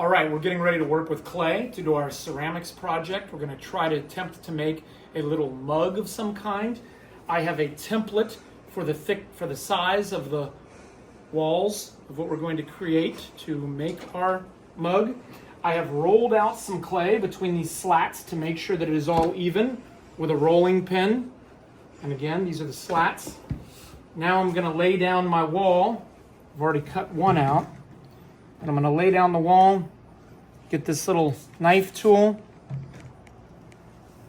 All right, we're getting ready to work with clay to do our ceramics project. We're going to try to attempt to make a little mug of some kind. I have a template for the size of the walls of what we're going to create to make our mug. I have rolled out some clay between these slats to make sure that it is all even with a rolling pin. And again, these are the slats. Now I'm going to lay down my wall. I've already cut one out. And I'm going to lay down the wall, get this little knife tool,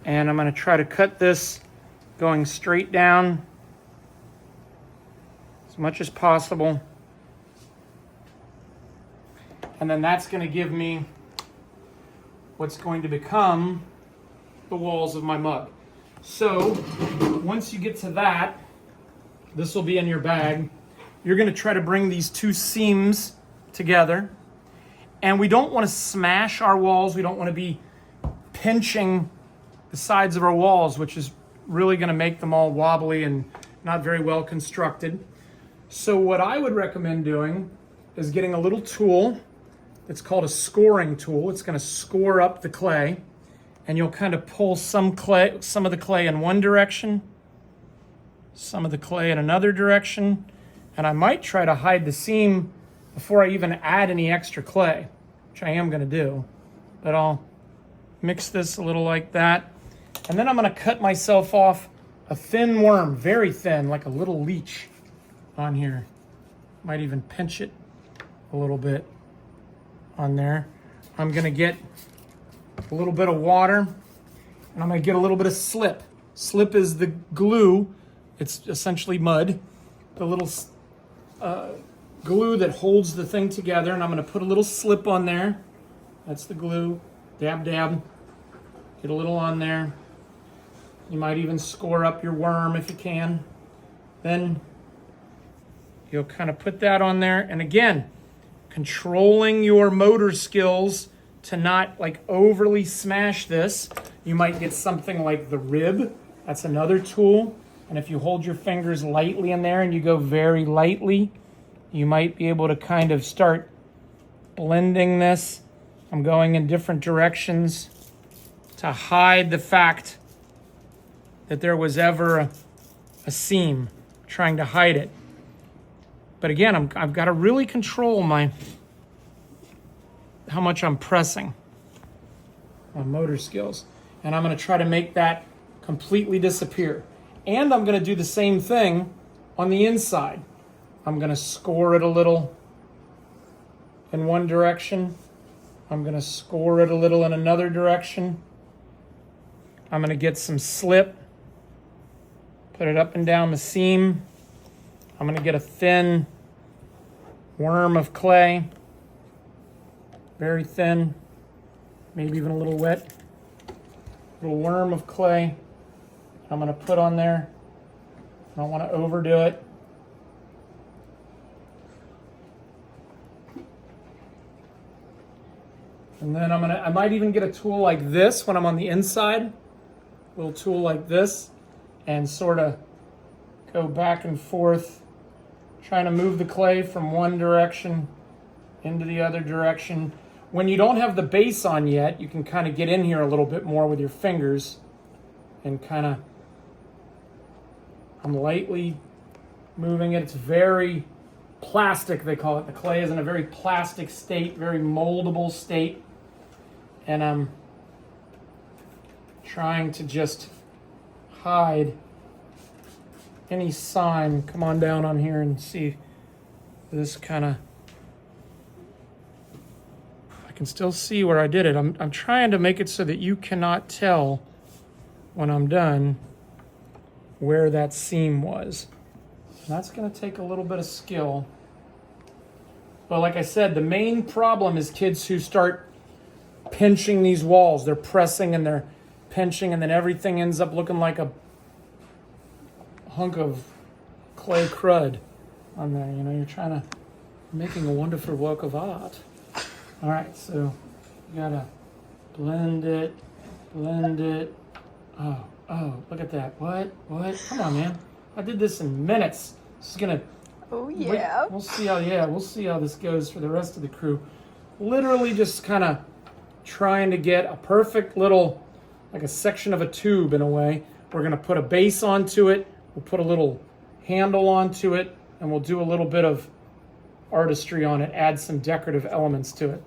and I'm going to try to cut this going straight down as much as possible. And then that's going to give me what's going to become the walls of my mug. So once you get to that, this will be in your bag. You're going to try to bring these two seams together. And we don't want to smash our walls. We don't want to be pinching the sides of our walls, which is really going to make them all wobbly and not very well constructed. So what I would recommend doing is getting a little tool that's called a scoring tool. It's going to score up the clay, and you'll kind of pull some of the clay in one direction, some of the clay in another direction, and I might try to hide the seam before I even add any extra clay, which I am going to do. But I'll mix this a little like that. And then I'm going to cut myself off a thin worm, very thin, like a little leech on here. Might even pinch it a little bit on there. I'm going to get a little bit of water, and I'm going to get a little bit of slip. Slip is the glue. It's essentially mud. The little glue that holds the thing together, and I'm going to put a little slip on there. That's the glue. Dab, dab. Get a little on there. You might even score up your worm if you can. Then you'll kind of put that on there. And again, controlling your motor skills to not like overly smash this. You might get something like the rib. That's another tool. And if you hold your fingers lightly in there and you go very lightly, you might be able to kind of start blending this. I'm going in different directions to hide the fact that there was ever a seam, trying to hide it. But again, I've got to really control how much I'm pressing my motor skills. And I'm going to try to make that completely disappear. And I'm going to do the same thing on the inside. I'm going to score it a little in one direction. I'm going to score it a little in another direction. I'm going to get some slip, put it up and down the seam. I'm going to get a thin worm of clay, very thin, maybe even a little wet. Little worm of clay I'm going to put on there. I don't want to overdo it. And then I might even get a tool like this when I'm on the inside, a little tool like this, and sort of go back and forth, trying to move the clay from one direction into the other direction. When you don't have the base on yet, you can kind of get in here a little bit more with your fingers and kind of, I'm lightly moving it. It's very plastic, they call it. The clay is in a very plastic state, very moldable state. And I'm trying to just hide any sign. Come on down on here and see this kind of, I can still see where I did it. I'm trying to make it so that you cannot tell when I'm done where that seam was. And that's going to take a little bit of skill. But like I said, the main problem is kids who start pinching these walls. They're pressing and they're pinching, and then everything ends up looking like a hunk of clay crud on there. You know, you're trying to, making a wonderful work of art. All right, so you gotta blend it. Oh, look at that. What? Come on, man. I did this in minutes. This is gonna, Oh yeah. we'll see how this goes for the rest of the crew. literally just kind of trying to get a perfect little, like a section of a tube in a way. We're going to put a base onto it. We'll put a little handle onto it, and we'll do a little bit of artistry on it, add some decorative elements to it.